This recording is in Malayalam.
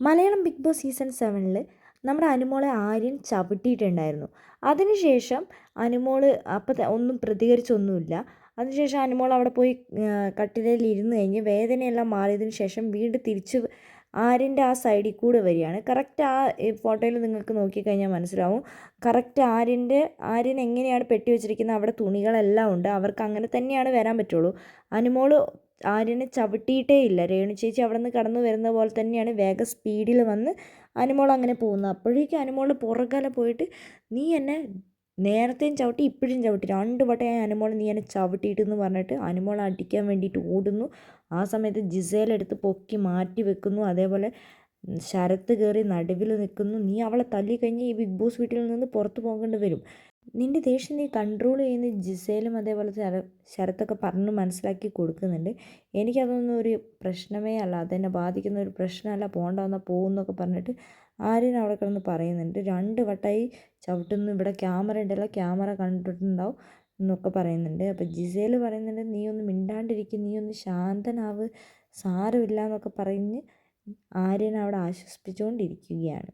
മലയാളം ബിഗ് ബോസ് സീസൺ 7 നമ്മുടെ അനുമോളെ ആര്യൻ ചവിട്ടിയിട്ടുണ്ടായിരുന്നു. അതിനുശേഷം അനുമോൾ ഒന്നും പ്രതികരിച്ചൊന്നുമില്ല. അതിനുശേഷം അനുമോൾ അവിടെ പോയി കട്ടിലേൽ ഇരുന്ന് കഴിഞ്ഞ് വേദനയെല്ലാം മാറിയതിന് ശേഷം വീണ്ടും തിരിച്ച് ആര്യൻ്റെ ആ സൈഡിൽ കൂടെ വരികയാണ്. കറക്റ്റ് ആ ഫോട്ടോയിൽ നിങ്ങൾക്ക് നോക്കിക്കഴിഞ്ഞാൽ മനസ്സിലാവും. കറക്റ്റ് ആര്യൻ എങ്ങനെയാണ് പെട്ടി വെച്ചിരിക്കുന്നത്, അവിടെ തുണികളെല്ലാം ഉണ്ട്. അവർക്ക് അങ്ങനെ തന്നെയാണ് വരാൻ പറ്റുള്ളൂ. അനുമോൾ ആര്യനെ ചവിട്ടിയിട്ടേ ഇല്ല. രേണു ചേച്ചി അവിടെ നിന്ന് കടന്നു വരുന്ന പോലെ തന്നെയാണ് വേഗം സ്പീഡിൽ വന്ന് അനുമോൾ അങ്ങനെ പോകുന്നത്. അപ്പോഴേക്കും അനുമോൾ പുറകെ പോയിട്ട് നീ എന്നെ നേരത്തെയും ചവിട്ടി ഇപ്പോഴും ചവിട്ടി 2 വട്ടമായി അനുമോൾ നീ എന്നെ ചവിട്ടിയിട്ടെന്ന് പറഞ്ഞിട്ട് അനുമോൾ അടിക്കാൻ വേണ്ടിയിട്ട് ഓടുന്നു. ആ സമയത്ത് ജിസേലെടുത്ത് പൊക്കി മാറ്റി വെക്കുന്നു. അതേപോലെ ശരത്ത് കയറി നടുവിൽ നിൽക്കുന്നു. നീ അവളെ തല്ലിക്കഴിഞ്ഞ് ഈ ബിഗ് ബോസ് വീട്ടിൽ നിന്ന് പുറത്ത് പോകേണ്ടി വരും. നിൻ്റെ ദേഷ്യം നീ കൺട്രോൾ ചെയ്യുന്ന ജിസേലും അതേപോലെ ശരത്തൊക്കെ പറഞ്ഞ് മനസ്സിലാക്കി കൊടുക്കുന്നുണ്ട്. എനിക്കതൊന്നും ഒരു പ്രശ്നമേ അല്ല, അതെന്നെ ബാധിക്കുന്ന ഒരു പ്രശ്നമല്ല, പോകണ്ട വന്നാൽ പോകുന്നൊക്കെ പറഞ്ഞിട്ട് ആര്യൻ അവിടെ കിടന്ന് പറയുന്നുണ്ട്. 2 വട്ടമായി ചവിട്ടുന്നു, ഇവിടെ ക്യാമറ ഉണ്ടല്ലോ, ക്യാമറ കണ്ടിട്ടുണ്ടാവും എന്നൊക്കെ പറയുന്നുണ്ട്. അപ്പോൾ ജിസേൽ പറയുന്നുണ്ട് നീ ഒന്ന് മിണ്ടാണ്ടിരിക്കും, നീ ഒന്ന് ശാന്തനാവ്, സാരമില്ല എന്നൊക്കെ പറഞ്ഞ് ആര്യൻ അവിടെ ആശ്വസിപ്പിച്ചുകൊണ്ടിരിക്കുകയാണ്.